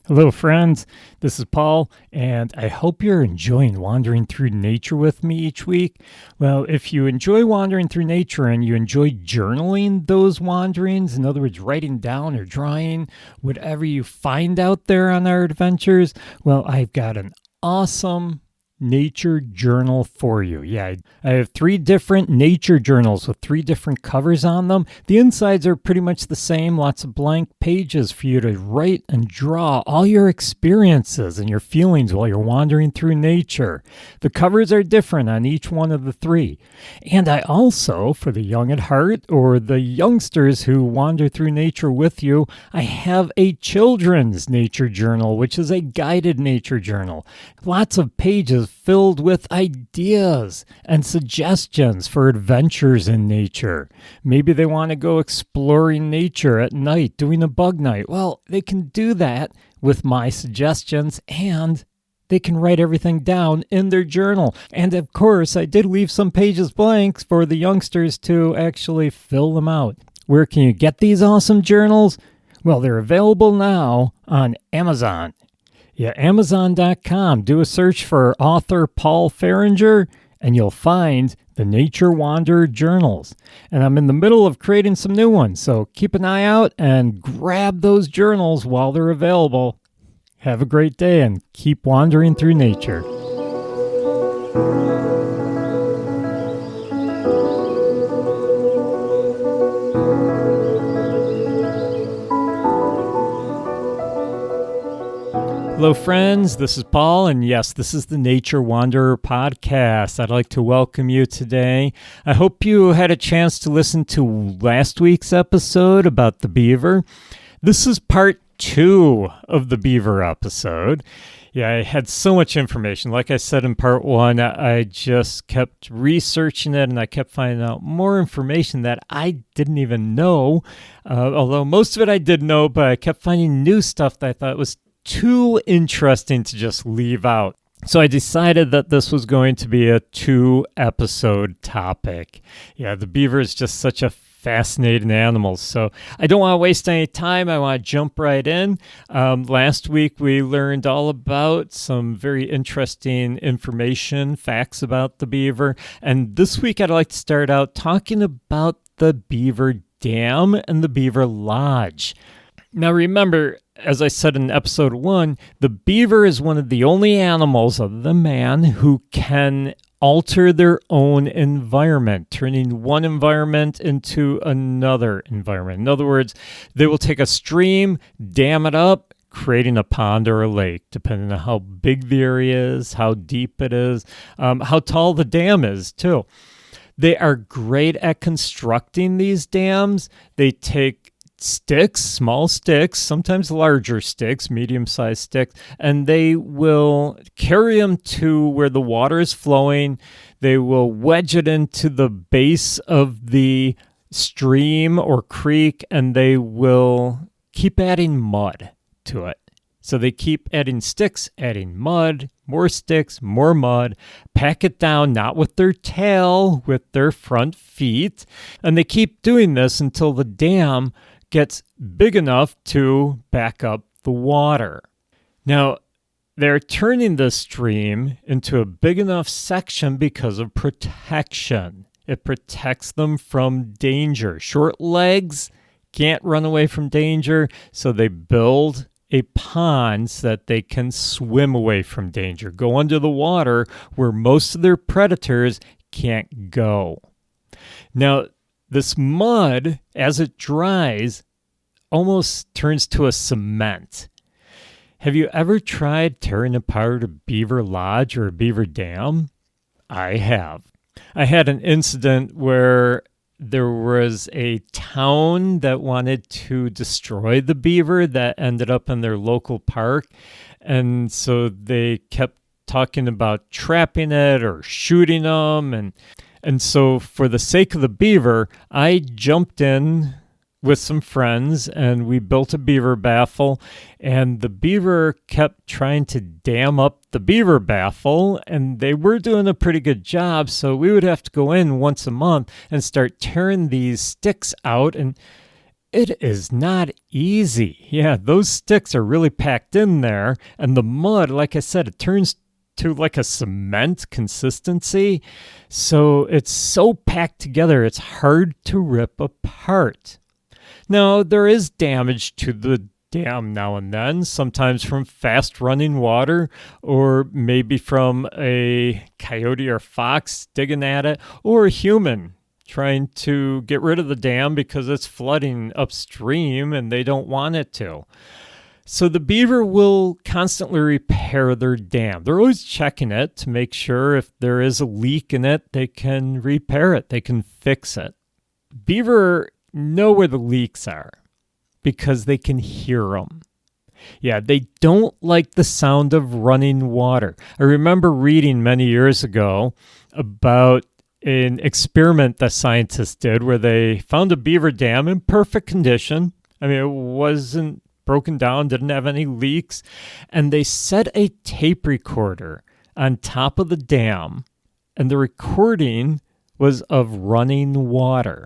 Hello, friends. This is Paul, and I hope you're enjoying wandering through nature with me each week. Well, if you enjoy wandering through nature and you enjoy journaling those wanderings, in other words, writing down or drawing whatever you find out there on our adventures, well, I've got an awesome nature journal for you. Yeah, I have 3 different nature journals with 3 different covers on them. The insides are pretty much the same, lots of blank pages for you to write and draw all your experiences and your feelings while you're wandering through nature. The covers are different on each one of the 3. And I also, for the young at heart or the youngsters who wander through nature with you, I have a children's nature journal, which is a guided nature journal. Lots of pages filled with ideas and suggestions for adventures in nature. Maybe they want to go exploring nature at night, doing a bug night. Well, they can do that with my suggestions, and they can write everything down in their journal. And of course, I did leave some pages blank for the youngsters to actually fill them out. Where can you get these awesome journals? Well, they're available now on Amazon. Yeah, Amazon.com. Do a search for author Paul Farringer, and you'll find the Nature Wanderer journals. And I'm in the middle of creating some new ones, so keep an eye out and grab those journals while they're available. Have a great day and keep wandering through nature. Hello, friends. This is Paul, and yes, this is the Nature Wanderer podcast. I'd like to welcome you today. I hope you had a chance to listen to last week's episode about the beaver. This is part 2 of the beaver episode. Yeah, I had so much information. Like I said in part 1, I just kept researching it, and I kept finding out more information that I didn't even know. Although most of it I did know, but I kept finding new stuff that I thought was too interesting to just leave out. So I decided that this was going to be a 2-episode topic. Yeah, the beaver is just such a fascinating animal. So I don't want to waste any time. I want to jump right in. Last week we learned all about some very interesting information, facts about the beaver. And this week I'd like to start out talking about the beaver dam and the beaver lodge. Now remember, as I said in episode 1, the beaver is one of the only animals other than man who can alter their own environment, turning one environment into another environment. In other words, they will take a stream, dam it up, creating a pond or a lake, depending on how big the area is, how deep it is, how tall the dam is, too. They are great at constructing these dams. They take sticks, small sticks, sometimes larger sticks, medium-sized sticks, and they will carry them to where the water is flowing. They will wedge it into the base of the stream or creek, and they will keep adding mud to it. So they keep adding sticks, adding mud, more sticks, more mud, pack it down, not with their tail, with their front feet, and they keep doing this until the dam gets big enough to back up the water. Now, they're turning the stream into a big enough section because of protection. It protects them from danger. Short legs can't run away from danger, so they build a pond so that they can swim away from danger, go under the water where most of their predators can't go. Now, this mud, as it dries, almost turns to a cement. Have you ever tried tearing apart a beaver lodge or a beaver dam? I have. I had an incident where there was a town that wanted to destroy the beaver that ended up in their local park. And so they kept talking about trapping it or shooting them. And so for the sake of the beaver, I jumped in with some friends and we built a beaver baffle, and the beaver kept trying to dam up the beaver baffle, and they were doing a pretty good job. So we would have to go in once a month and start tearing these sticks out, and it is not easy. Yeah, those sticks are really packed in there, and the mud, like I said, it turns to like a cement consistency. So it's so packed together, it's hard to rip apart. Now, there is damage to the dam now and then, sometimes from fast running water, or maybe from a coyote or fox digging at it, or a human trying to get rid of the dam because it's flooding upstream and they don't want it to. So the beaver will constantly repair their dam. They're always checking it to make sure if there is a leak in it, they can repair it, they can fix it. Beaver know where the leaks are because they can hear them. Yeah, they don't like the sound of running water. I remember reading many years ago about an experiment that scientists did where they found a beaver dam in perfect condition. I mean, it wasn't broken down, didn't have any leaks, and they set a tape recorder on top of the dam, and the recording was of running water.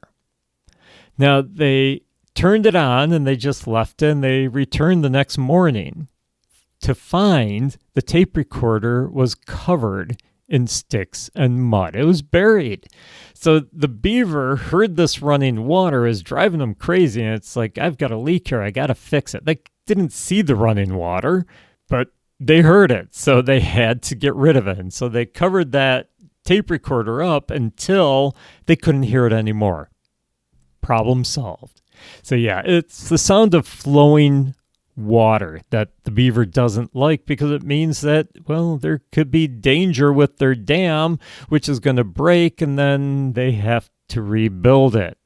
Now, they turned it on, and they just left it, and they returned the next morning to find the tape recorder was covered in sticks and mud. It was buried. So the beaver heard this running water is driving them crazy, and it's like, I've got a leak here, I got to fix it. They didn't see the running water, but they heard it, so they had to get rid of it. And so they covered that tape recorder up until they couldn't hear it anymore. Problem solved. So yeah, it's the sound of flowing water that the beaver doesn't like because it means that, well, there could be danger with their dam, which is going to break, and then they have to rebuild it.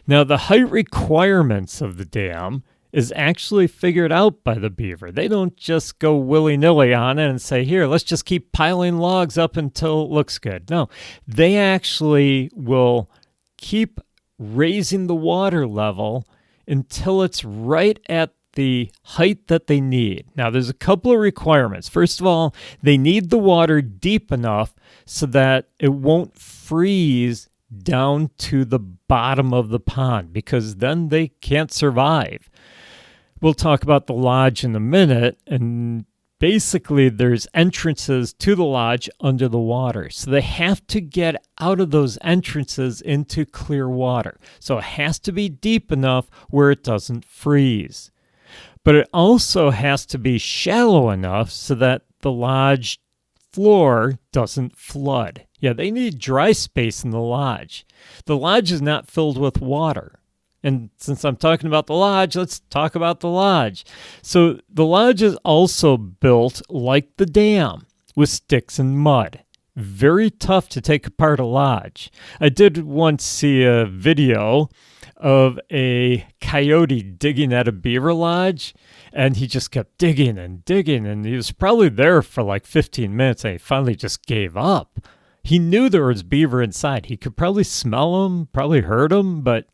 Now, the height requirements of the dam is actually figured out by the beaver. They don't just go willy-nilly on it and say, here, let's just keep piling logs up until it looks good. No, they actually will keep raising the water level until it's right at the height that they need. Now, there's a couple of requirements. First of all, they need the water deep enough so that it won't freeze down to the bottom of the pond, because then they can't survive. We'll talk about the lodge in a minute, and basically there's entrances to the lodge under the water. So they have to get out of those entrances into clear water. So it has to be deep enough where it doesn't freeze. But it also has to be shallow enough so that the lodge floor doesn't flood. Yeah, they need dry space in the lodge. The lodge is not filled with water. And since I'm talking about the lodge, let's talk about the lodge. So the lodge is also built like the dam, with sticks and mud. Very tough to take apart a lodge. I did once see a video of a coyote digging at a beaver lodge, and he just kept digging, and he was probably there for like 15 minutes, and he finally just gave up. He knew there was beaver inside. He could probably smell them, probably heard them, but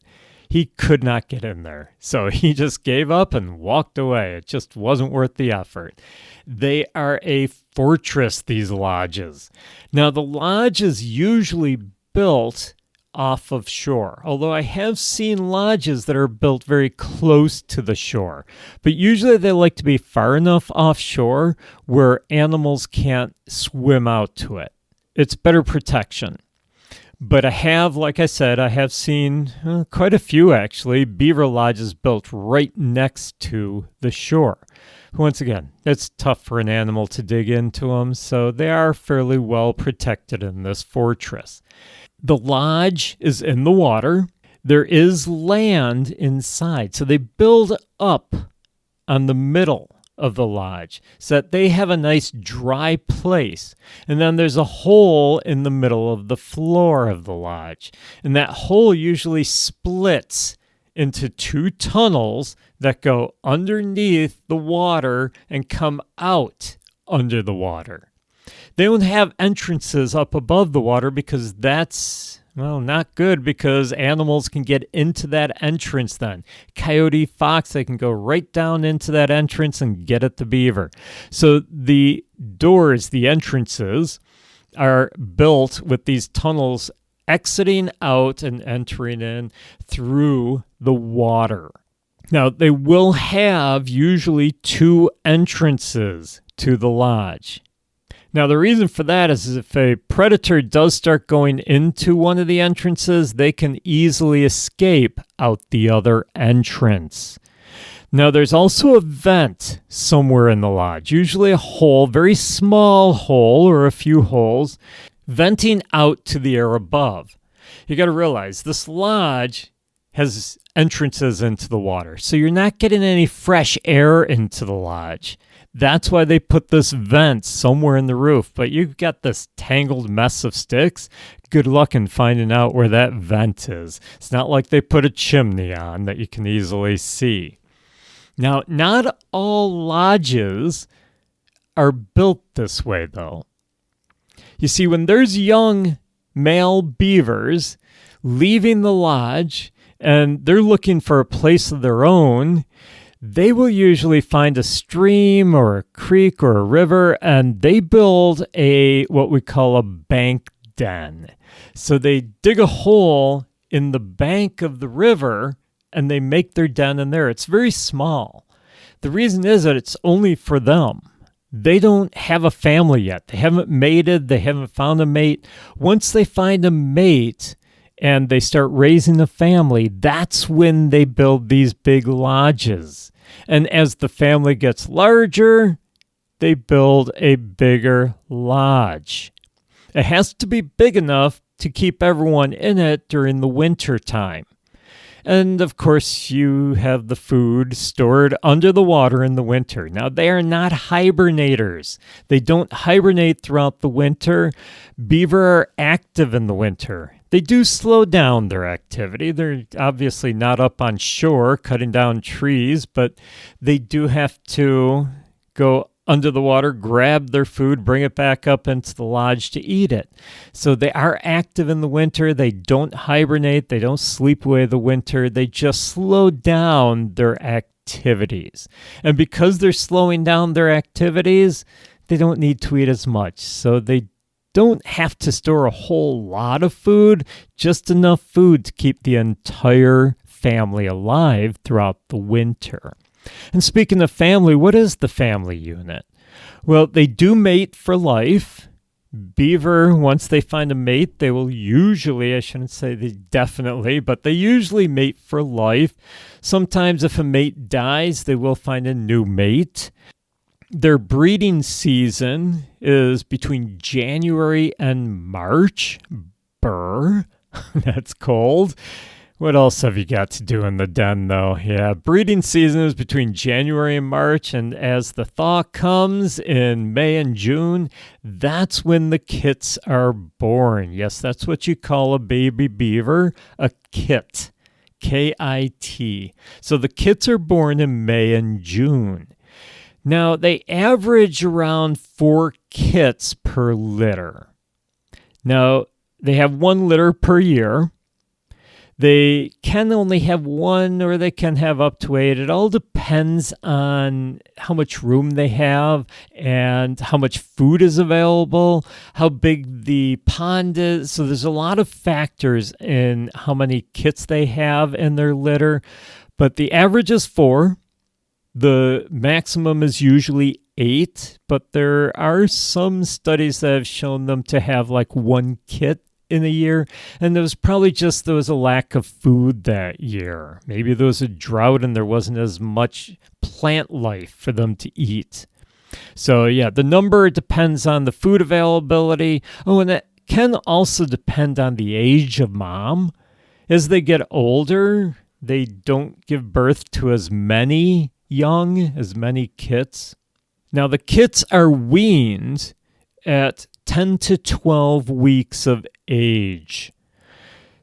he could not get in there. So he just gave up and walked away. It just wasn't worth the effort. They are a fortress, these lodges. Now, the lodge is usually built off of shore, although I have seen lodges that are built very close to the shore. But usually they like to be far enough offshore where animals can't swim out to it. It's better protection. But I have, like I said, I have seen quite a few, actually, beaver lodges built right next to the shore. Once again, it's tough for an animal to dig into them, so they are fairly well protected in this fortress. The lodge is in the water. There is land inside, so they build up on the middle of the lodge so that they have a nice dry place. And then there's a hole in the middle of the floor of the lodge. And that hole usually splits into two tunnels that go underneath the water and come out under the water. They don't have entrances up above the water because that's, well, not good, because animals can get into that entrance then. Coyote, fox, they can go right down into that entrance and get at the beaver. So the doors, the entrances, are built with these tunnels exiting out and entering in through the water. Now, they will have usually 2 entrances to the lodge. Now, the reason for that is if a predator does start going into one of the entrances, they can easily escape out the other entrance. Now, there's also a vent somewhere in the lodge, usually a hole, very small hole or a few holes, venting out to the air above. You got to realize this lodge has entrances into the water, so you're not getting any fresh air into the lodge. That's why they put this vent somewhere in the roof. But you've got this tangled mess of sticks. Good luck in finding out where that vent is. It's not like they put a chimney on that you can easily see. Now, not all lodges are built this way, though. You see, when there's young male beavers leaving the lodge and they're looking for a place of their own, they will usually find a stream or a creek or a river, and they build what we call a bank den. So they dig a hole in the bank of the river, and they make their den in there. It's very small. The reason is that it's only for them. They don't have a family yet. They haven't mated. They haven't found a mate. Once they find a mate and they start raising a family, that's when they build these big lodges. And as the family gets larger, they build a bigger lodge. It has to be big enough to keep everyone in it during the winter time. And of course, you have the food stored under the water in the winter. Now, they are not hibernators. They don't hibernate throughout the winter. Beaver are active in the winter. They do slow down their activity. They're obviously not up on shore cutting down trees, but they do have to go under the water, grab their food, bring it back up into the lodge to eat it. So they are active in the winter. They don't hibernate. They don't sleep away the winter. They just slow down their activities. And because they're slowing down their activities, they don't need to eat as much. So they don't have to store a whole lot of food, just enough food to keep the entire family alive throughout the winter. And speaking of family, what is the family unit? Well, they do mate for life. Beaver, once they find a mate, they will usually, I shouldn't say they definitely, but they usually mate for life. Sometimes if a mate dies, they will find a new mate. Their breeding season is between January and March. Brr, that's cold. What else have you got to do in the den, though? Yeah, breeding season is between January and March, and as the thaw comes in May and June, that's when the kits are born. Yes, that's what you call a baby beaver, a kit, K-I-T. So the kits are born in May and June. Now, they average around 4 kits per litter. Now, they have 1 litter per year. They can only have 1 or they can have up to 8. It all depends on how much room they have and how much food is available, how big the pond is. So there's a lot of factors in how many kits they have in their litter. But the average is 4. The maximum is usually 8, but there are some studies that have shown them to have like 1 kit in a year, and there was a lack of food that year. Maybe there was a drought and there wasn't as much plant life for them to eat. So yeah, the number depends on the food availability. Oh, and it can also depend on the age of mom. As they get older, they don't give birth to as many kits. Now, the kits are weaned at 10 to 12 weeks of age.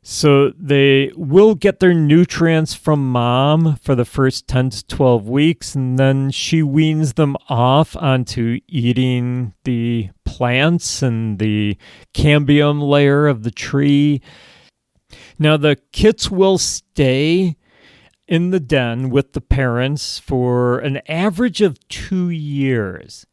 So they will get their nutrients from mom for the first 10 to 12 weeks, and then she weans them off onto eating the plants and the cambium layer of the tree. Now, the kits will stay in the den with the parents for an average of 2 years.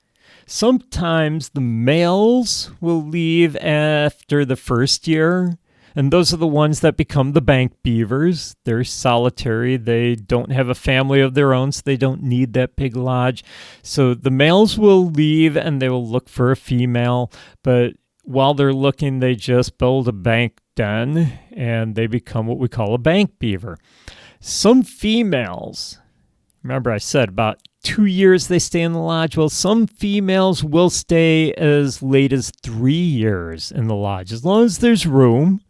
Sometimes the males will leave after the first year, And those are the ones that become the bank beavers. They're solitary. They don't have a family of their own, so they don't need that big lodge. So the males will leave and they will look for a female, but while they're looking, they just build a bank den and they become what we call a bank beaver. Some females, remember I said about 2 years they stay in the lodge. Well, some females will stay as late as 3 years in the lodge, as long as there's room.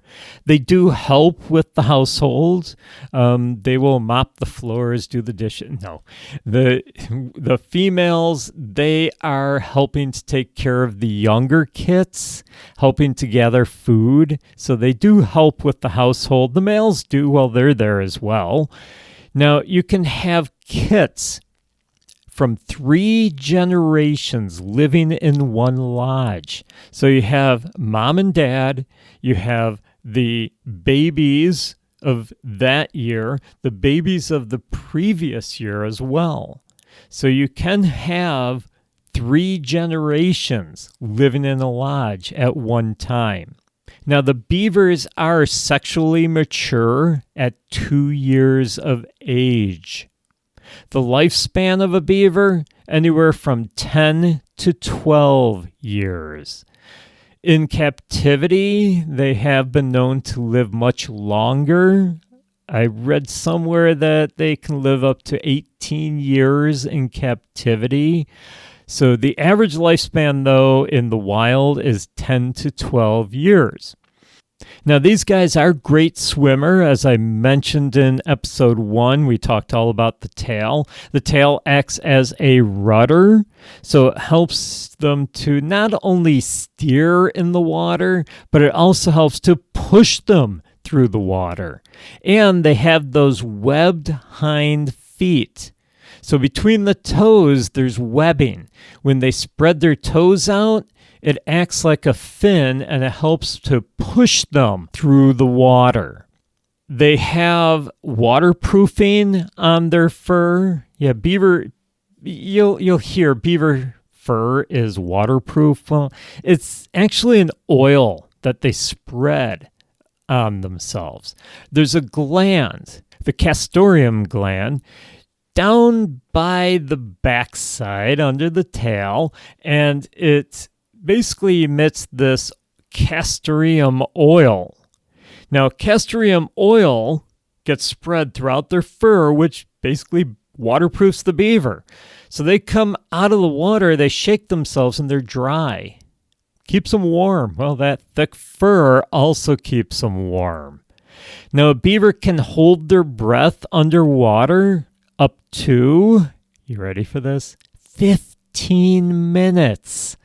They do help with the household. They will mop the floors, do the dishes. No, the females, they are helping to take care of the younger kits, helping to gather food. So they do help with the household. The males do while they're there as well. Now, you can have kits from 3 generations living in one lodge. So you have mom and dad, you have the babies of that year, the babies of the previous year as well. So you can have 3 generations living in a lodge at one time. Now, the beavers are sexually mature at 2 years of age. The lifespan of a beaver, anywhere from 10 to 12 years. In captivity, they have been known to live much longer. I read somewhere that they can live up to 18 years in captivity. So the average lifespan, though, in the wild is 10 to 12 years. Now, these guys are great swimmer. As I mentioned in episode 1, we talked all about the tail. The tail acts as a rudder, so it helps them to not only steer in the water, but it also helps to push them through the water. And they have those webbed hind feet. So between the toes, there's webbing. When they spread their toes out, it acts like a fin and it helps to push them through the water. They have waterproofing on their fur. Yeah, beaver, you'll hear beaver fur is waterproof. Well, it's actually an oil that they spread on themselves. There's a gland, the castoreum gland, down by the backside under the tail, and it basically emits this castoreum oil. Now, castoreum oil gets spread throughout their fur, which basically waterproofs the beaver. So they come out of the water, they shake themselves, and they're dry. Keeps them warm. Well, that thick fur also keeps them warm. Now, a beaver can hold their breath underwater up to, you ready for this? 15 minutes.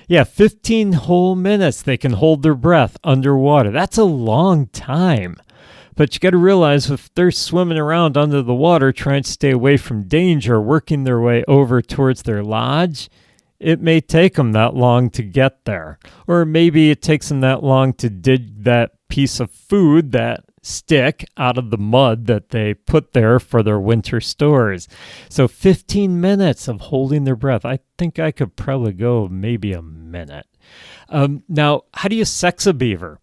Yeah, 15 whole minutes they can hold their breath underwater. That's a long time. But you got to realize if they're swimming around under the water trying to stay away from danger, working their way over towards their lodge, it may take them that long to get there. Or maybe it takes them that long to dig that piece of food, that stick, out of the mud that they put there for their winter stores. So 15 minutes of holding their breath. I think I could probably go maybe a minute. Now, how do you sex a beaver?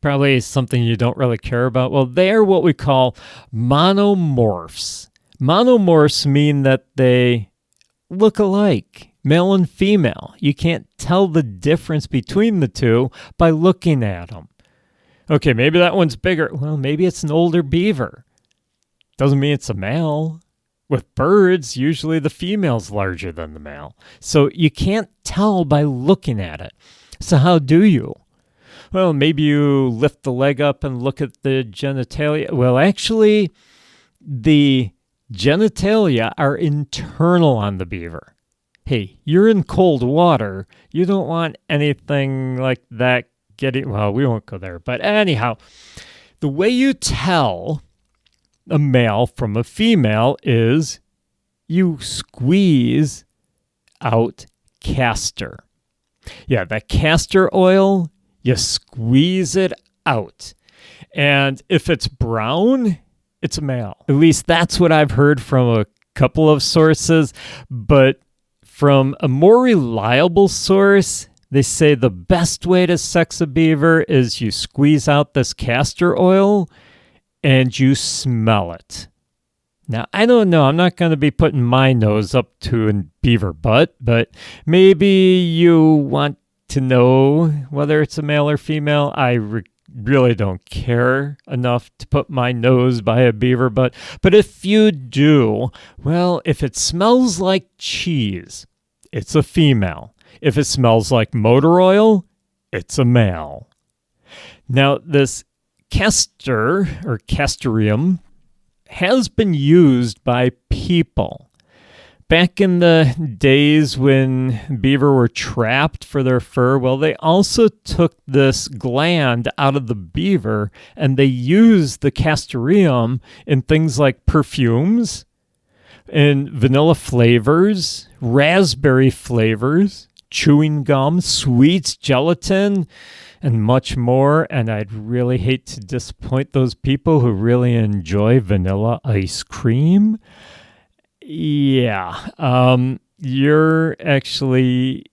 Probably something you don't really care about. Well, they're what we call monomorphs. Monomorphs mean that they look alike, male and female. You can't tell the difference between the two by looking at them. Okay, maybe that one's bigger. Well, maybe it's an older beaver. Doesn't mean it's a male. With birds, usually the female's larger than the male. So you can't tell by looking at it. So how do you? Well, maybe you lift the leg up and look at the genitalia. Well, actually, the genitalia are internal on the beaver. Hey, you're in cold water. You don't want anything like that getting, well, we won't go there. But anyhow, the way you tell a male from a female is you squeeze out castor. Yeah, that castor oil, you squeeze it out. And if it's brown, it's a male. At least that's what I've heard from a couple of sources. But from a more reliable source, They say the best way to sex a beaver is you squeeze out this castor oil and you smell it. Now, I don't know. I'm not going to be putting my nose up to a beaver butt, but maybe you want to know whether it's a male or female. I really don't care enough to put my nose by a beaver butt. But if you do, well, if it smells like cheese, it's a female. If it smells like motor oil, it's a male. Now, this castor or castoreum has been used by people. Back in the days when beaver were trapped for their fur, well, they also took this gland out of the beaver and they used the castoreum in things like perfumes, in vanilla flavors, raspberry flavors, chewing gum, sweets, gelatin, and much more. And I'd really hate to disappoint those people who really enjoy vanilla ice cream. Yeah, you're actually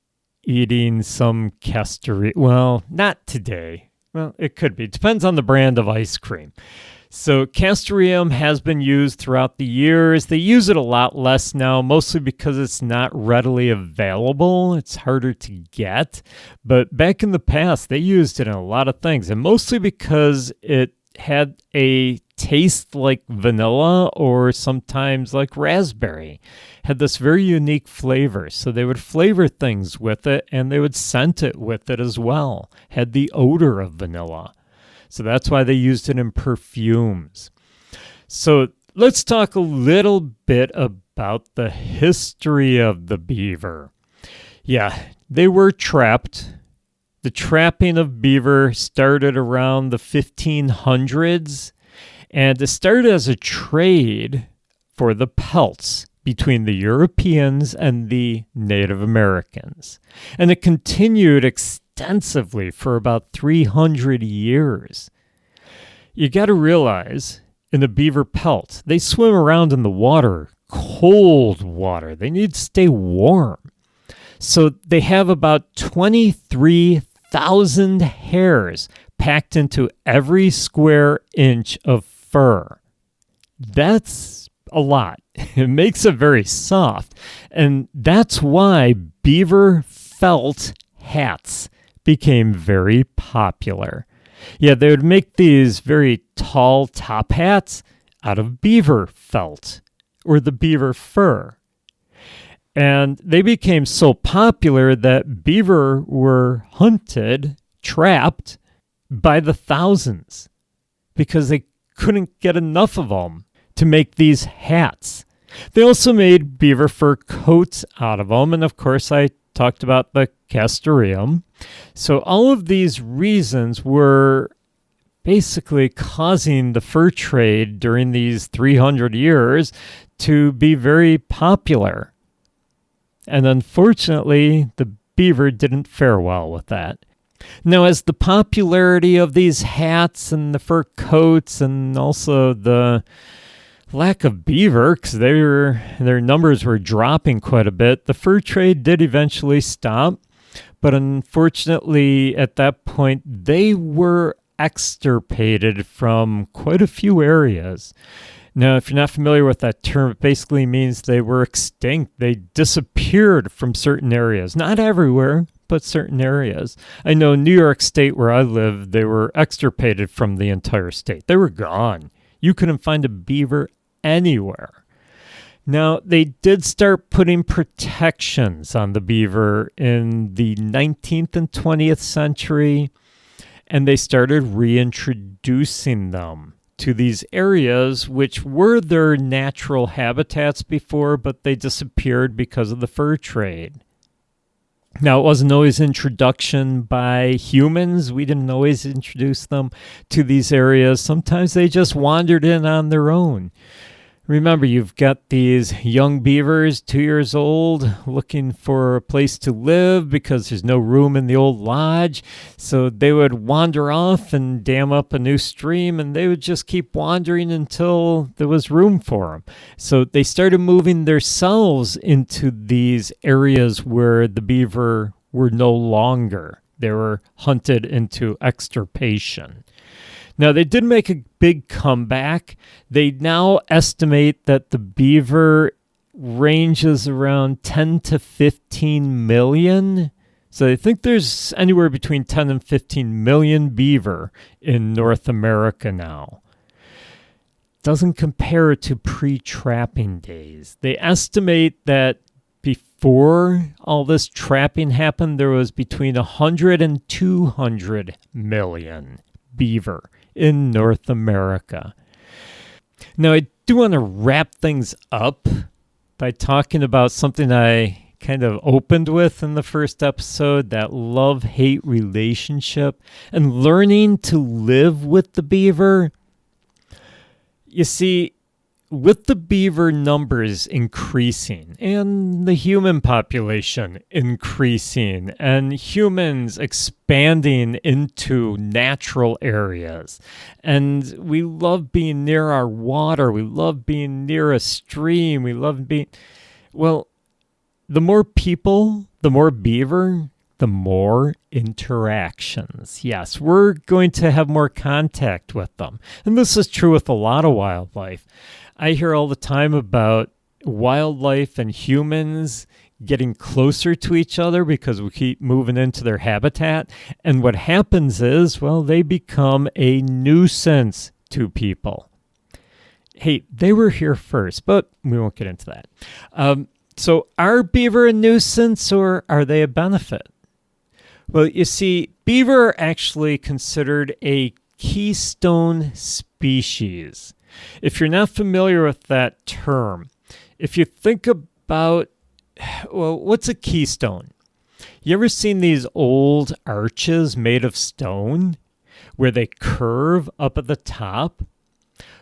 eating some castoreum. Well, not today. Well, it could be. Depends on the brand of ice cream. So castoreum has been used throughout the years. They use it a lot less now, mostly because it's not readily available. It's harder to get. But back in the past, they used it in a lot of things, and mostly because it had a taste like vanilla or sometimes like raspberry. Had this very unique flavor. So they would flavor things with it and they would scent it with it as well. Had the odor of vanilla. So that's why they used it in perfumes. So let's talk a little bit about the history of the beaver. Yeah, they were trapped. The trapping of beaver started around the 1500s, and it started as a trade for the pelts between the Europeans and the Native Americans. And it continued extensively for about 300 years. You got to realize, in the beaver pelt, they swim around in the water, cold water. They need to stay warm. So they have about 23,000 hairs packed into every square inch of fur. That's a lot. It makes it very soft. And that's why beaver felt hats became very popular. Yeah, they would make these very tall top hats out of beaver felt or the beaver fur. And they became so popular that beaver were hunted, trapped by the thousands because they couldn't get enough of them to make these hats. They also made beaver fur coats out of them. And of course, I talked about the castoreum. So all of these reasons were basically causing the fur trade during these 300 years to be very popular. And unfortunately, the beaver didn't fare well with that. Now, as the popularity of these hats and the fur coats and also the lack of beaver, because their numbers were dropping quite a bit, the fur trade did eventually stop. But unfortunately, at that point, they were extirpated from quite a few areas. Now, if you're not familiar with that term, it basically means they were extinct. They disappeared from certain areas. Not everywhere, but certain areas. I know New York State, where I live, they were extirpated from the entire state. They were gone. You couldn't find a beaver anywhere. Now, they did start putting protections on the beaver in the 19th and 20th century, and they started reintroducing them to these areas which were their natural habitats before, but they disappeared because of the fur trade. Now, it wasn't always introduction by humans. We didn't always introduce them to these areas. Sometimes they just wandered in on their own. Remember, you've got these young beavers, 2 years old, looking for a place to live because there's no room in the old lodge. So they would wander off and dam up a new stream, and they would just keep wandering until there was room for them. So they started moving themselves into these areas where the beaver were no longer. They were hunted into extirpation. Now, they did make a big comeback. They now estimate that the beaver ranges around 10 to 15 million. So they think there's anywhere between 10 and 15 million beaver in North America now. Doesn't compare to pre-trapping days. They estimate that before all this trapping happened, there was between 100 and 200 million beaver in North America. Now, I do want to wrap things up by talking about something I kind of opened with in the first episode, that love-hate relationship and learning to live with the beaver. You see, with the beaver numbers increasing and the human population increasing and humans expanding into natural areas, and we love being near our water, we love being near a stream, we love being, well, the more people, the more beaver, the more interactions. Yes, we're going to have more contact with them. And this is true with a lot of wildlife. I hear all the time about wildlife and humans getting closer to each other because we keep moving into their habitat. And what happens is, well, they become a nuisance to people. Hey, they were here first, but we won't get into that. So are beaver a nuisance or are they a benefit? Well, you see, beaver are actually considered a keystone species. If you're not familiar with that term, if you think about, well, what's a keystone? You ever seen these old arches made of stone where they curve up at the top?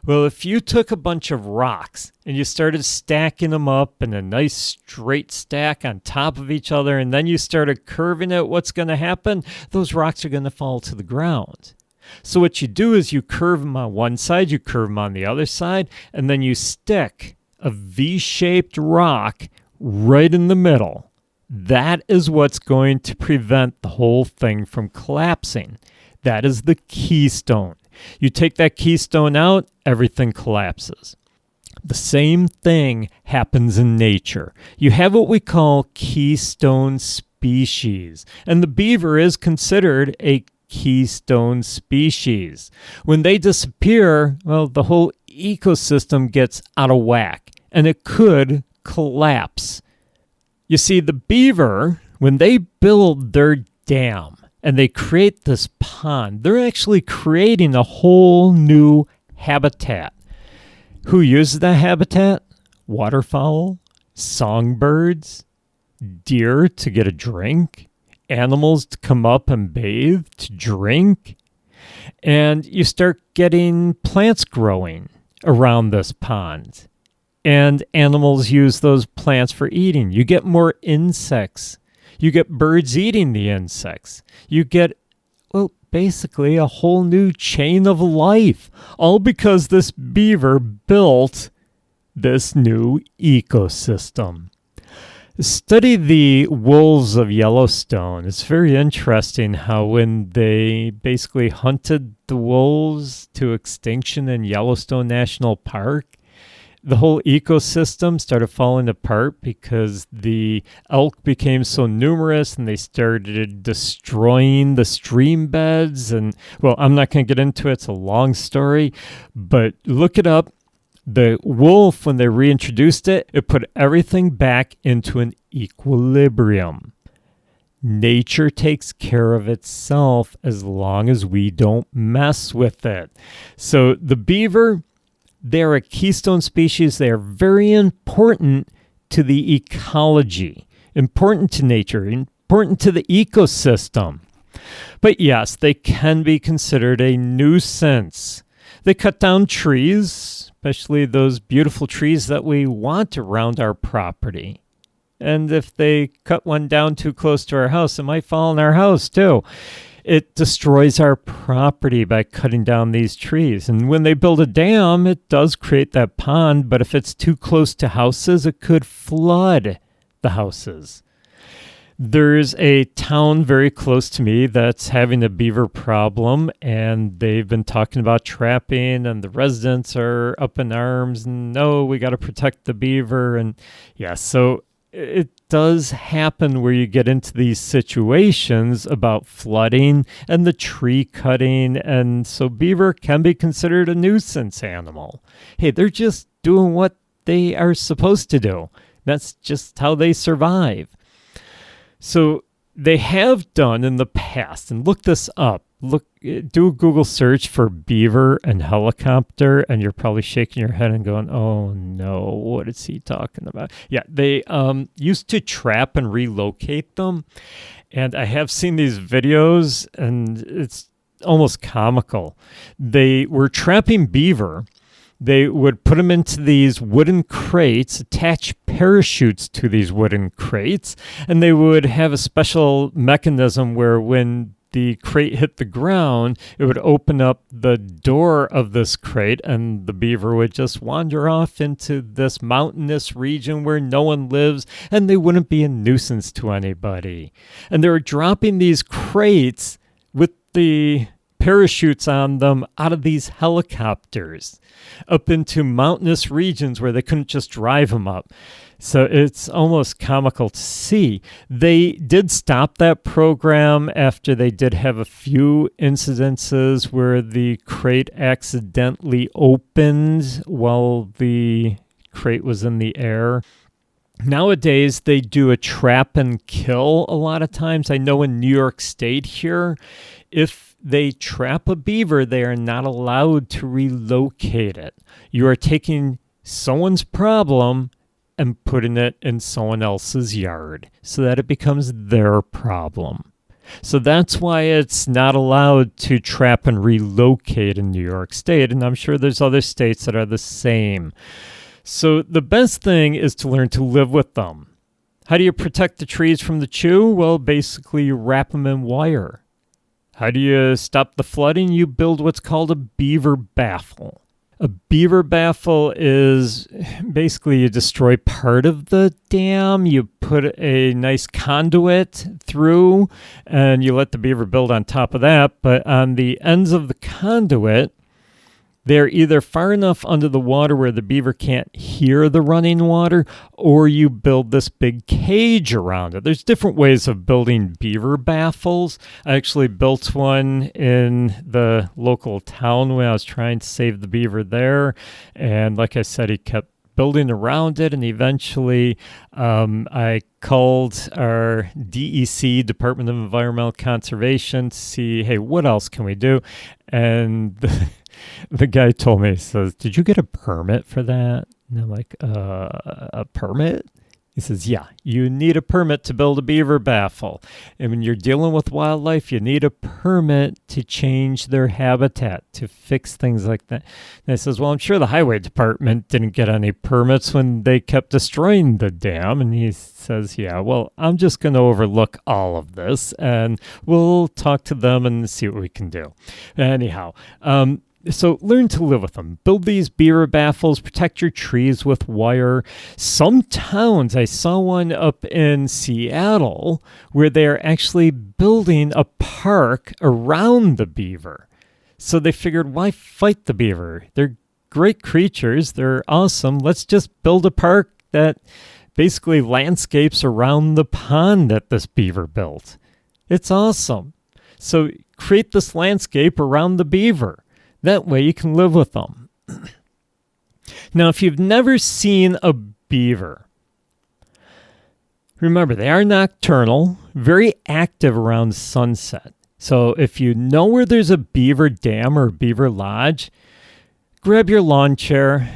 Well, if you took a bunch of rocks and you started stacking them up in a nice straight stack on top of each other, and then you started curving it, what's going to happen? Those rocks are going to fall to the ground. So what you do is you curve them on one side, you curve them on the other side, and then you stick a V-shaped rock right in the middle. That is what's going to prevent the whole thing from collapsing. That is the keystone. You take that keystone out, everything collapses. The same thing happens in nature. You have what we call keystone species, and the beaver is considered a keystone species. When they disappear, well, the whole ecosystem gets out of whack, and it could collapse. You see, the beaver, when they build their dam, and they create this pond, they're actually creating a whole new habitat. Who uses that habitat? Waterfowl, songbirds, deer to get a drink, animals to come up and bathe, to drink. And you start getting plants growing around this pond. And animals use those plants for eating. You get more insects. You get birds eating the insects. You get, well, basically a whole new chain of life, all because this beaver built this new ecosystem. Study the wolves of Yellowstone. It's very interesting how when they basically hunted the wolves to extinction in Yellowstone National Park, the whole ecosystem started falling apart because the elk became so numerous and they started destroying the stream beds. And, well, I'm not going to get into it. It's a long story, but look it up. The wolf, when they reintroduced it, it put everything back into an equilibrium. Nature takes care of itself as long as we don't mess with it. So the beaver, they're a keystone species. They are very important to the ecology, important to nature, important to the ecosystem. But yes, they can be considered a nuisance. They cut down trees, especially those beautiful trees that we want around our property. And if they cut one down too close to our house, it might fall on our house too. It destroys our property by cutting down these trees. And when they build a dam, it does create that pond, but if it's too close to houses, it could flood the houses. There's a town very close to me that's having a beaver problem, and they've been talking about trapping, and the residents are up in arms, and no, we got to protect the beaver. And yeah, so it does happen where you get into these situations about flooding and the tree cutting, and so beaver can be considered a nuisance animal. Hey, they're just doing what they are supposed to do. That's just how they survive. So they have done in the past, and look this up. Do a Google search for beaver and helicopter, and you're probably shaking your head and going, oh no, what is he talking about? Yeah, they used to trap and relocate them, and I have seen these videos, and it's almost comical. They were trapping beaver. They would put them into these wooden crates, attach parachutes to these wooden crates, and they would have a special mechanism where when the crate hit the ground, it would open up the door of this crate, and the beaver would just wander off into this mountainous region where no one lives, and they wouldn't be a nuisance to anybody. And they were dropping these crates with the parachutes on them out of these helicopters up into mountainous regions where they couldn't just drive them up. So it's almost comical to see. They did stop that program after they did have a few incidences where the crate accidentally opened while the crate was in the air. Nowadays, they do a trap and kill a lot of times. I know in New York State here, if they trap a beaver, they are not allowed to relocate it. You are taking someone's problem and putting it in someone else's yard so that it becomes their problem. So that's why it's not allowed to trap and relocate in New York State, and I'm sure there's other states that are the same. So the best thing is to learn to live with them. How do you protect the trees from the chew? Well, basically you wrap them in wire. How do you stop the flooding? You build what's called a beaver baffle. A beaver baffle is basically you destroy part of the dam, you put a nice conduit through, and you let the beaver build on top of that. But on the ends of the conduit, they're either far enough under the water where the beaver can't hear the running water, or you build this big cage around it. There's different ways of building beaver baffles. I actually built one in the local town when I was trying to save the beaver there. And like I said, he kept building around it, and eventually I called our DEC, Department of Environmental Conservation, to see, hey, what else can we do? And the guy told me, he says, did you get a permit for that? And I'm like, a permit? He says, yeah, you need a permit to build a beaver baffle. And when you're dealing with wildlife, you need a permit to change their habitat, to fix things like that. And I says, well, I'm sure the highway department didn't get any permits when they kept destroying the dam. And he says, yeah, well, I'm just going to overlook all of this, and we'll talk to them and see what we can do. Anyhow, so learn to live with them. Build these beaver baffles, protect your trees with wire. Some towns, I saw one up in Seattle, where they're actually building a park around the beaver. So they figured, why fight the beaver? They're great creatures. They're awesome. Let's just build a park that basically landscapes around the pond that this beaver built. It's awesome. So create this landscape around the beaver. That way you can live with them. Now, if you've never seen a beaver, remember, they are nocturnal, very active around sunset. So if you know where there's a beaver dam or a beaver lodge, grab your lawn chair,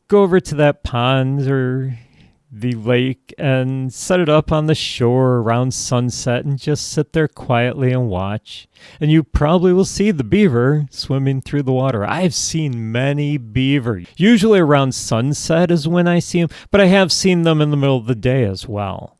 go over to that pond or the lake and set it up on the shore around sunset and just sit there quietly and watch. And you probably will see the beaver swimming through the water. I've seen many beaver. Usually around sunset is when I see them, but I have seen them in the middle of the day as well.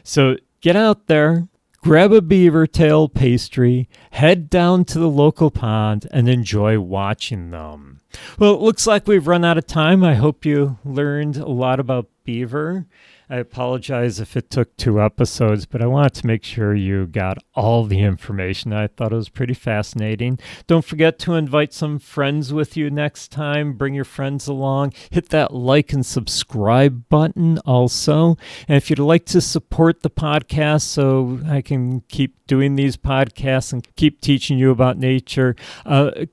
So get out there, grab a beaver tail pastry, head down to the local pond and enjoy watching them. Well, it looks like we've run out of time. I hope you learned a lot about beaver. I apologize if it took 2 episodes, but I wanted to make sure you got all the information. I thought it was pretty fascinating. Don't forget to invite some friends with you next time. Bring your friends along. Hit that like and subscribe button also. And if you'd like to support the podcast so I can keep doing these podcasts and keep teaching you about nature,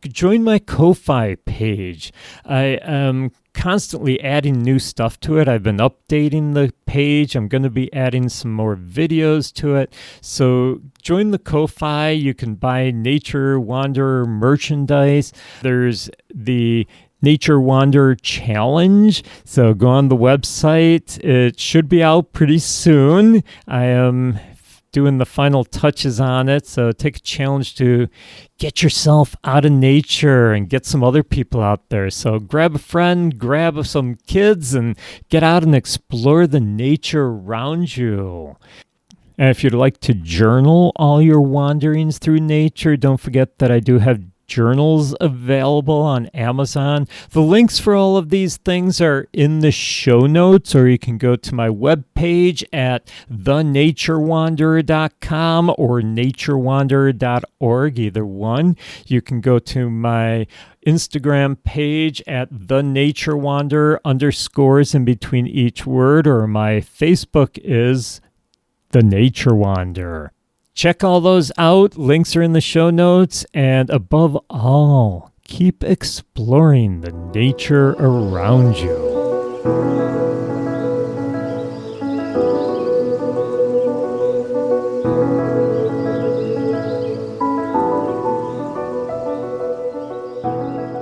join my Ko-Fi page. I am constantly adding new stuff to it. I've been updating the page. I'm going to be adding some more videos to it. So join the Ko-Fi. You can buy Nature Wanderer merchandise. There's the Nature Wanderer Challenge. So go on the website. It should be out pretty soon. I am doing the final touches on it. So take a challenge to get yourself out of nature and get some other people out there. So grab a friend, grab some kids, and get out and explore the nature around you. And if you'd like to journal all your wanderings through nature, don't forget that I do have journals available on Amazon. The links for all of these things are in the show notes, or you can go to my webpage at thenaturewanderer.com or naturewanderer.org, either one. You can go to my Instagram page at thenaturewanderer _ in between each word, or my Facebook is The Nature Wanderer. Check all those out. Links are in the show notes. And above all, keep exploring the nature around you.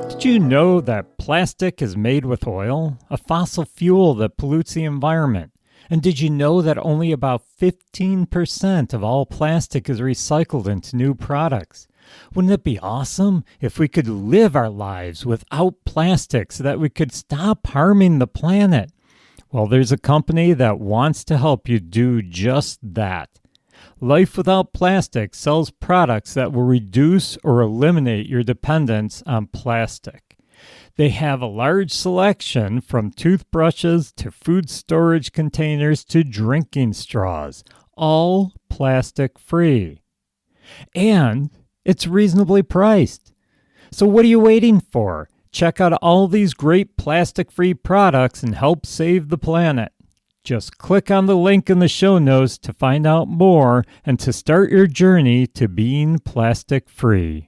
Did you know that plastic is made with oil, a fossil fuel that pollutes the environment? And did you know that only about 15% of all plastic is recycled into new products? Wouldn't it be awesome if we could live our lives without plastic so that we could stop harming the planet? Well, there's a company that wants to help you do just that. Life Without Plastic sells products that will reduce or eliminate your dependence on plastic. They have a large selection from toothbrushes to food storage containers to drinking straws, all plastic free. And it's reasonably priced. So what are you waiting for? Check out all these great plastic-free products and help save the planet. Just click on the link in the show notes to find out more and to start your journey to being plastic-free.